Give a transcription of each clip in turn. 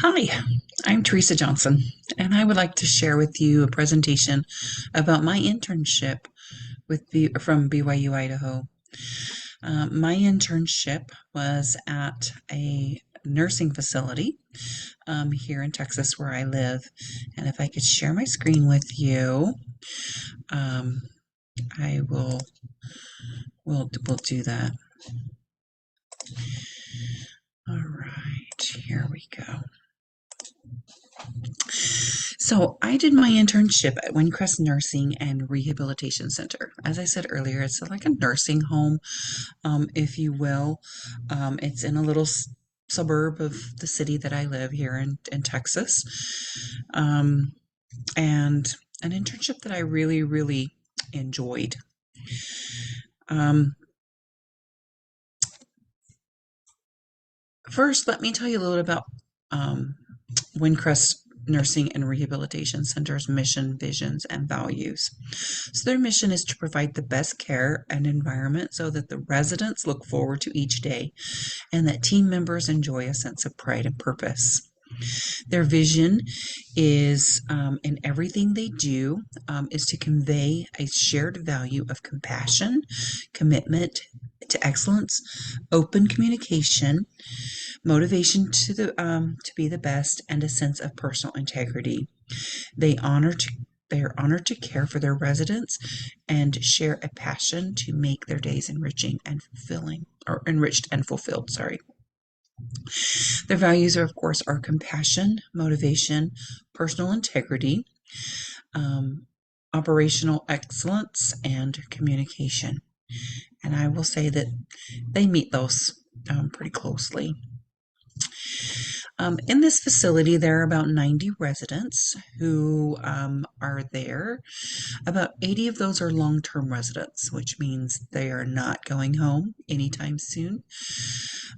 Hi, I'm Teresa Johnson, and I would like to share with you a presentation about my internship from BYU-Idaho. My internship was at a nursing facility here in Texas where I live. And if I could share my screen with you, um, I will do that. All right, here we go. So I did my internship at Windcrest Nursing and Rehabilitation Center. As I said earlier, it's like a nursing home, if you will. It's in a little suburb of the city that I live here in Texas. Um, and an internship that I really, really enjoyed. Um, First, let me tell you a little about um, Windcrest Nursing and Rehabilitation Center's mission, visions, and values. So, their mission is to provide the best care and environment so that the residents look forward to each day and that team members enjoy a sense of pride and purpose. Their vision is in everything they do is to convey a shared value of compassion, commitment to excellence, open communication, motivation to be the best, and a sense of personal integrity. They honor to they are honored to care for their residents and share a passion to make their days enriching and fulfilling, or enriched and fulfilled. Sorry. Their values are, of course, are compassion, motivation, personal integrity, um, operational excellence, and communication. And I will say that they meet those pretty closely. In this facility, there are about 90 residents who are there. About 80 of those are long-term residents, which means they are not going home anytime soon.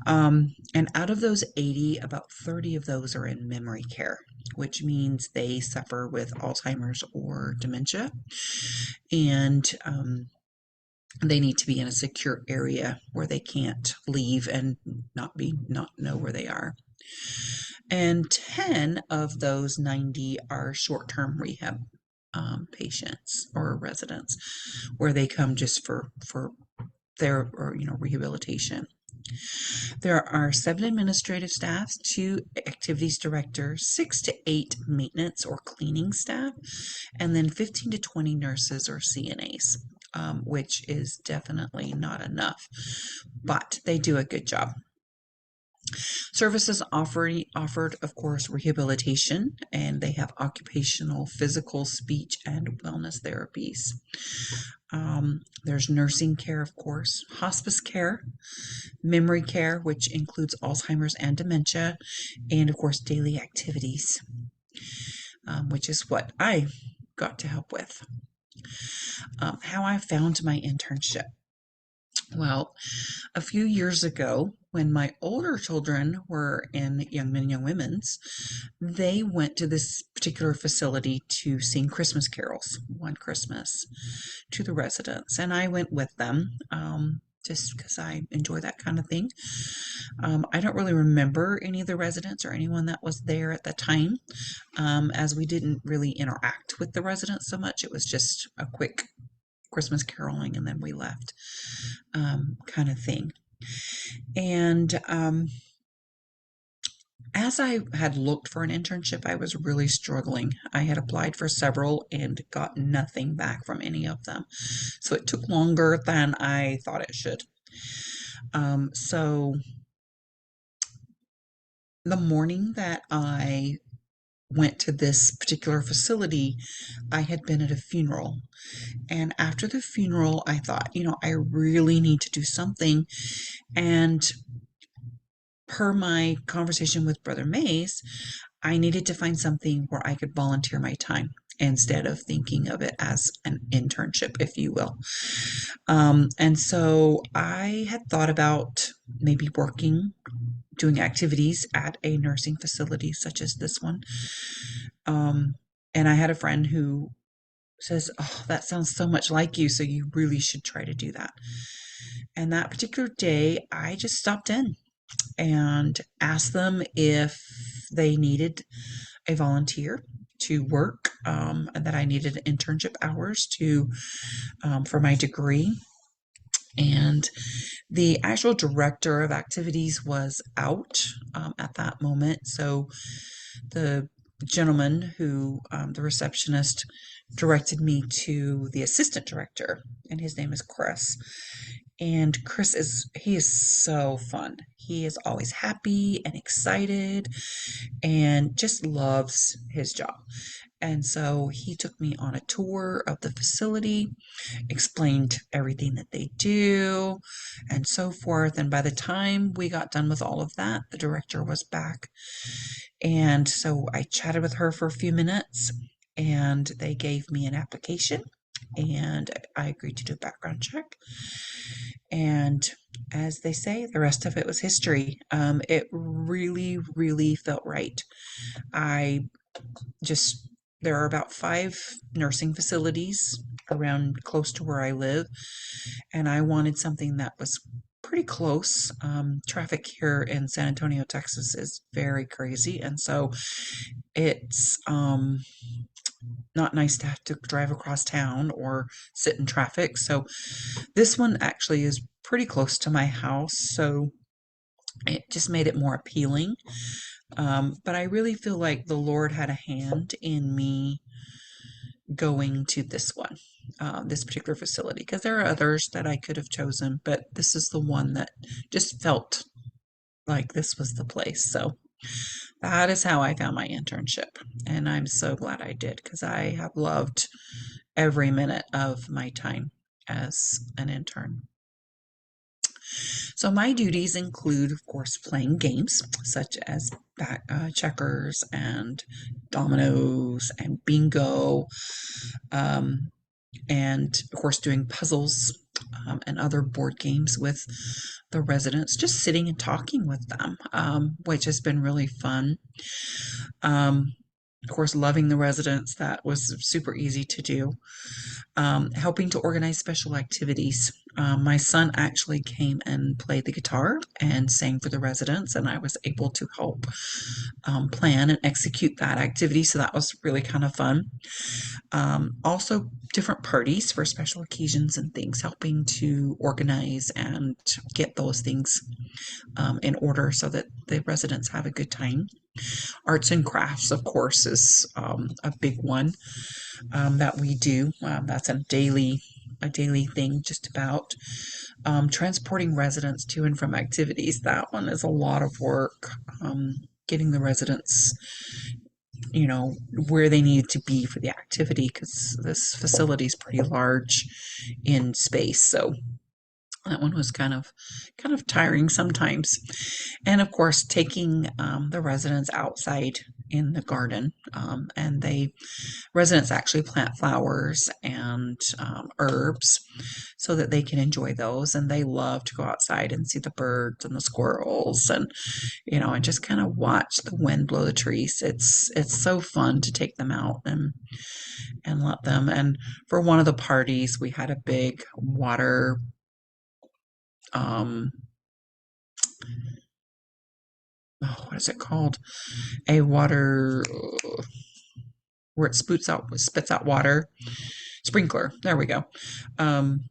And out of those 80, about 30 of those are in memory care, which means they suffer with Alzheimer's or dementia. And they need to be in a secure area where they can't leave and not know where they are. And 10 of those 90 are short-term rehab patients or residents, where they come just for their or rehabilitation. There are 7 administrative staffs, 2 activities directors, 6 to 8 maintenance or cleaning staff, and then 15 to 20 nurses or CNAs, which is definitely not enough, but they do a good job. Services offered, of course, rehabilitation, and they have occupational, physical, speech, and wellness therapies. There's nursing care, of course, hospice care, memory care, which includes Alzheimer's and dementia, and of course, daily activities, which is what I got to help with. How I found my internship. Well, a few years ago, when my older children were in young men and young women's, they went to this particular facility to sing Christmas carols one Christmas to the residents, and I went with them. Just because I enjoy that kind of thing. I don't really remember any of the residents or anyone that was there at the time, as we didn't really interact with the residents so much. It was just a quick Christmas caroling and then we left, kind of thing. And as I had looked for an internship, I was really struggling. I had applied for several and got nothing back from any of them. So it took longer than I thought it should. So the morning that I went to this particular facility, I had been at a funeral. And after the funeral, I thought, I really need to do something. And per my conversation with Brother Mays, I needed to find something where I could volunteer my time instead of thinking of it as an internship, if you will. And so I had thought about maybe doing activities at a nursing facility such as this one. And I had a friend who says, "Oh, that sounds so much like you, so you really should try to do that." And that particular day, I just stopped in. and asked them if they needed a volunteer to work, and that I needed internship hours to for my degree. And the actual director of activities was out at that moment, so the gentleman who, the receptionist, directed me to the assistant director, and his name is Chris. And Chris he is so fun. He is always happy and excited and just loves his job. And so he took me on a tour of the facility, explained everything that they do, and so forth. And by the time we got done with all of that, the director was back. And so I chatted with her for a few minutes, and they gave me an application, and I agreed to do a background check. And as they say, the rest of it was history. It really, really felt right. I just, there are about 5 nursing facilities around close to where I live, and I wanted something that was pretty close. Traffic here in San Antonio, Texas is very crazy, and so it's not nice to have to drive across town or sit in traffic. So this one actually is pretty close to my house, so it just made it more appealing. But I really feel like the Lord had a hand in me going to this one, this particular facility, because there are others that I could have chosen, but this is the one that just felt like this was the place. So that is how I found my internship. And I'm so glad I did, because I have loved every minute of my time as an intern. So my duties include, of course, playing games such as checkers and dominoes and bingo, um, and of course doing puzzles and other board games with the residents, just sitting and talking with them, which has been really fun. Of course, loving the residents, that was super easy to do. Helping to organize special activities. My son actually came and played the guitar and sang for the residents, and I was able to help plan and execute that activity, so that was really kind of fun. Also, different parties for special occasions and things, helping to organize and get those things in order so that the residents have a good time. Arts and crafts, of course, is a big one that we do. That's a daily thing, just about. Transporting residents to and from activities. That one is a lot of work. Getting the residents, where they need to be for the activity, because this facility is pretty large in space. So that one was kind of tiring sometimes. And of course, taking the residents outside in the garden, and residents actually plant flowers and herbs so that they can enjoy those, and they love to go outside and see the birds and the squirrels, and just kind of watch the wind blow the trees. It's so fun to take them out and let them. And for one of the parties, we had a big water, um oh, what is it called? A water, where it spits out water. Sprinkler. There we go. Um,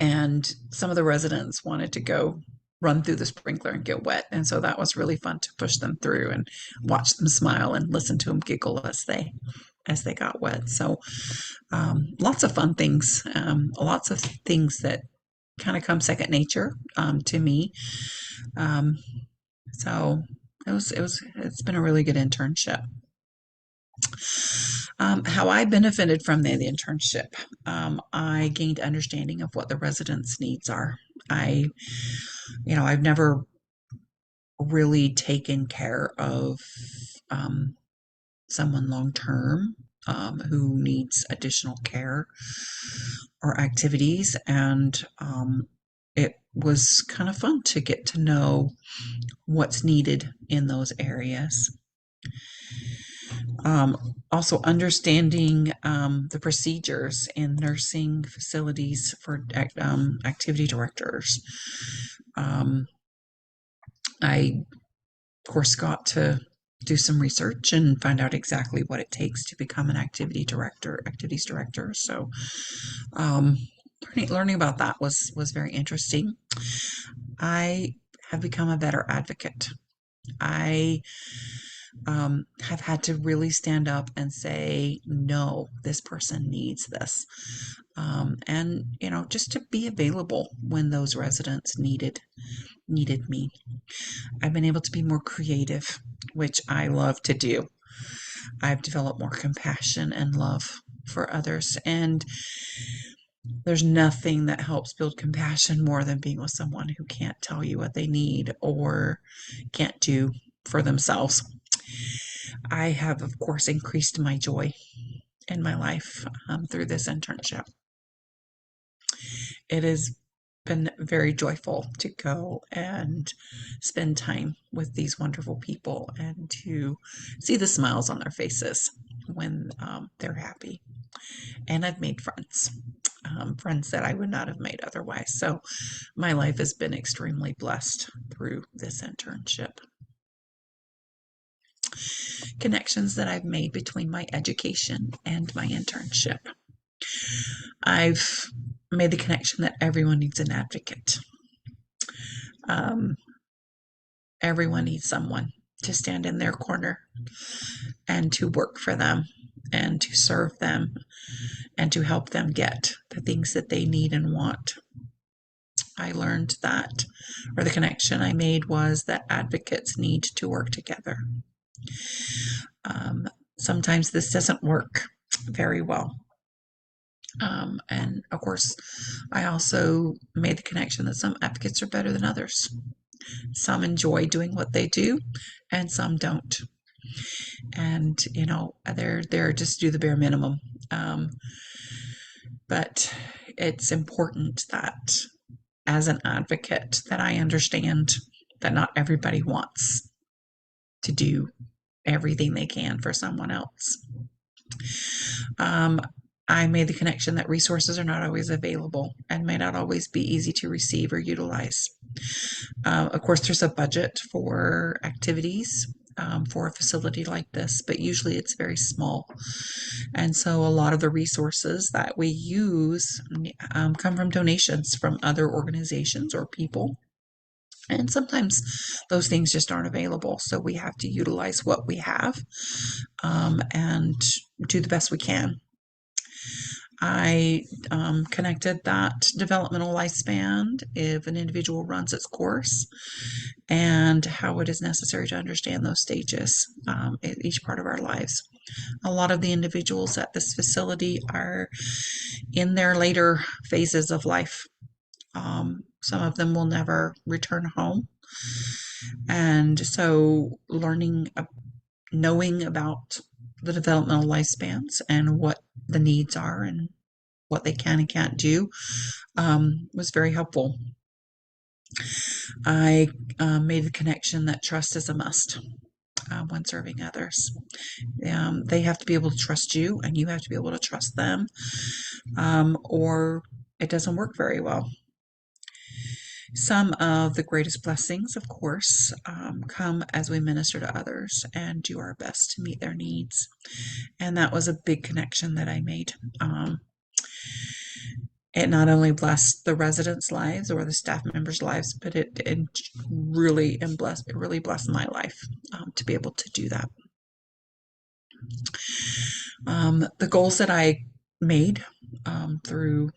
and some of the residents wanted to go run through the sprinkler and get wet, and so that was really fun to push them through and watch them smile and listen to them giggle as they got wet. So lots of fun things, lots of things that kind of come second nature to me. Um, so it's been a really good internship. How I benefited from the internship, I gained understanding of what the residents' needs are. I've never really taken care of um, someone long term, who needs additional care or activities, and it was kind of fun to get to know what's needed in those areas. Um, Also, understanding the procedures in nursing facilities for activity directors. Um, I, of course, got to do some research and find out exactly what it takes to become an activities director. So, um, learning about that was very interesting. I have become a better advocate. I have had to really stand up and say, no, this person needs this. And, just to be available when those residents needed me. I've been able to be more creative, which I love to do. I've developed more compassion and love for others. And there's nothing that helps build compassion more than being with someone who can't tell you what they need or can't do for themselves. I have, of course, increased my joy in my life through this internship. It has been very joyful to go and spend time with these wonderful people and to see the smiles on their faces when they're happy. And I've made friends, friends that I would not have made otherwise. So my life has been extremely blessed through this internship. Connections that I've made between my education and my internship. I've made the connection that everyone needs an advocate. Um, Everyone needs someone to stand in their corner and to work for them and to serve them and to help them get the things that they need and want. I learned that, or the connection I made was that advocates need to work together. Sometimes this doesn't work very well. And of course, I also made the connection that some advocates are better than others. Some enjoy doing what they do, and some don't. And they're there just to do the bare minimum. But it's important that, as an advocate, that I understand that not everybody wants to do everything they can for someone else. I made the connection that resources are not always available and may not always be easy to receive or utilize. Of course, there's a budget for activities for a facility like this, but usually it's very small. And so a lot of the resources that we use come from donations from other organizations or people. And sometimes those things just aren't available. So we have to utilize what we have and do the best we can. I connected that developmental lifespan if an individual runs its course and how it is necessary to understand those stages at each part of our lives. A lot of the individuals at this facility are in their later phases of life. Some of them will never return home. And so knowing about the developmental lifespans and what the needs are and what they can and can't do was very helpful. I made the connection that trust is a must when serving others. They have to be able to trust you, and you have to be able to trust them, or it doesn't work very well. Some of the greatest blessings, of course, come as we minister to others and do our best to meet their needs. And that was a big connection that I made. It not only blessed the residents' lives or the staff members' lives, but it really blessed my life to be able to do that. The goals that I made through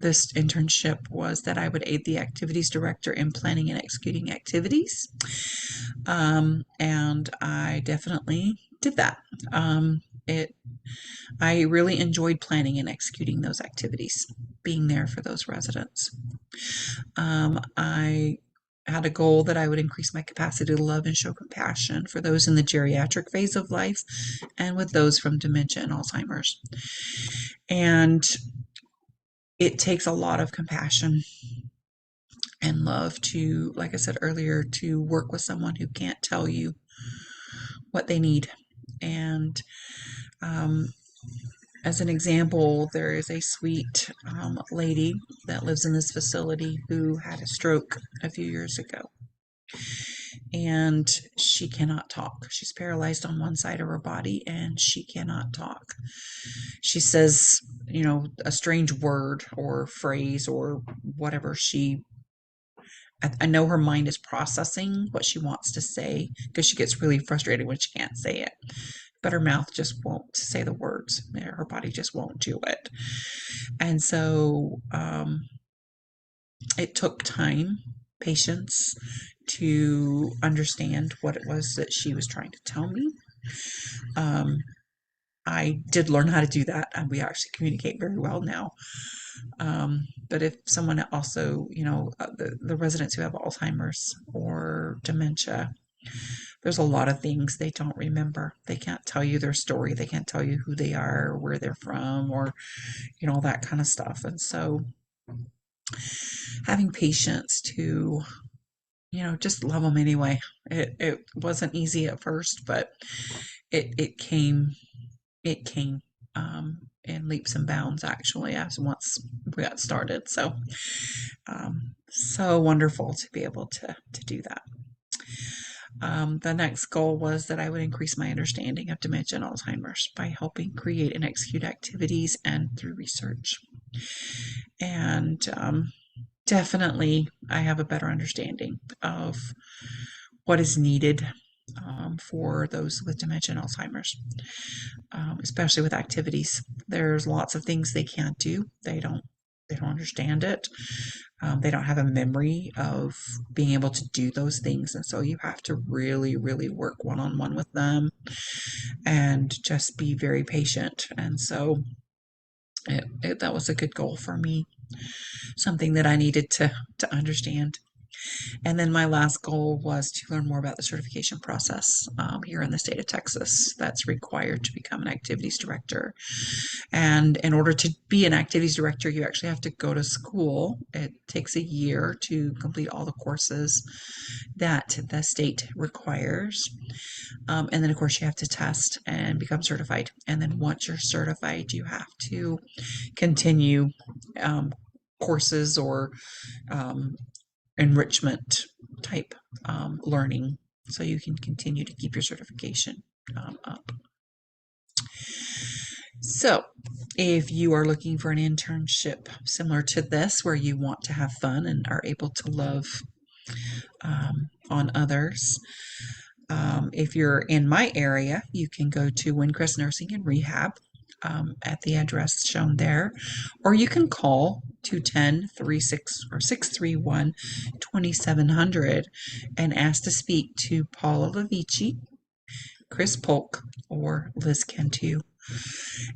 this internship was that I would aid the activities director in planning and executing activities. And I definitely did that. I really enjoyed planning and executing those activities, being there for those residents. I had a goal that I would increase my capacity to love and show compassion for those in the geriatric phase of life and with those from dementia and Alzheimer's. And it takes a lot of compassion and love to, like I said earlier, to work with someone who can't tell you what they need. And as an example, there is a sweet lady that lives in this facility who had a stroke a few years ago. and she cannot talk. She's paralyzed on one side of her body and she cannot talk. She says, a strange word or phrase or whatever I know her mind is processing what she wants to say because she gets really frustrated when she can't say it. But her mouth just won't say the words. Her body just won't do it. And so it took time, patience to understand what it was that she was trying to tell me. Um, I did learn how to do that, and we actually communicate very well now. But if someone also, the residents who have Alzheimer's or dementia, there's a lot of things they don't remember. They can't tell you their story. They can't tell you who they are, or where they're from, or, that kind of stuff. And so having patience to, just love them anyway. It wasn't easy at first, but it came in leaps and bounds actually as once we got started. So wonderful to be able to do that. The next goal was that I would increase my understanding of dementia and Alzheimer's by helping create and execute activities and through research. And definitely, I have a better understanding of what is needed for those with dementia and Alzheimer's, especially with activities. There's lots of things they can't do. They don't understand it. They don't have a memory of being able to do those things. And so you have to really, really work one-on-one with them and just be very patient. And so that was a good goal for me, something that I needed to understand. And then my last goal was to learn more about the certification process here in the state of Texas that's required to become an activities director. And in order to be an activities director, you actually have to go to school. It takes a year to complete all the courses that the state requires. And then, of course, you have to test and become certified. And then once you're certified, you have to continue courses or enrichment type learning so you can continue to keep your certification up. So, if you are looking for an internship similar to this, where you want to have fun and are able to love on others, if you're in my area, you can go to Windcrest Nursing and Rehab at the address shown there, or you can call 210-631-2700 and ask to speak to Paula Lavici, Chris Polk, or Liz Cantu.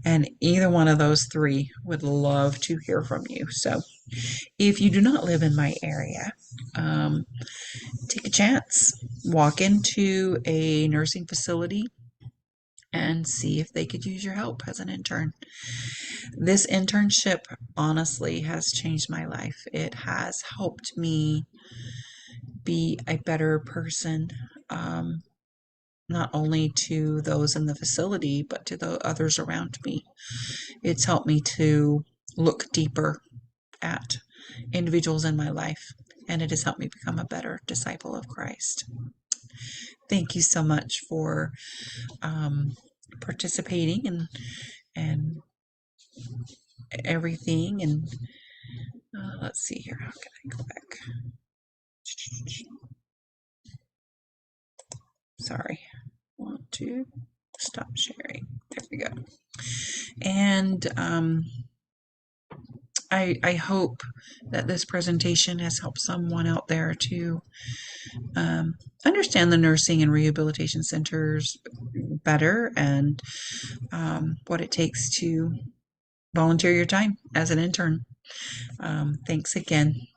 And either one of those three would love to hear from you. So if you do not live in my area, take a chance. Walk into a nursing facility and see if they could use your help as an intern. This internship honestly has changed my life. It has helped me be a better person, not only to those in the facility, but to the others around me. It's helped me to look deeper at individuals in my life, and it has helped me become a better disciple of Christ. Thank you so much for participating and everything. And let's see here. How can I go back? Sorry. Want to stop sharing. There we go. And I hope that this presentation has helped someone out there to understand the nursing and rehabilitation centers better and what it takes to volunteer your time as an intern. Thanks again.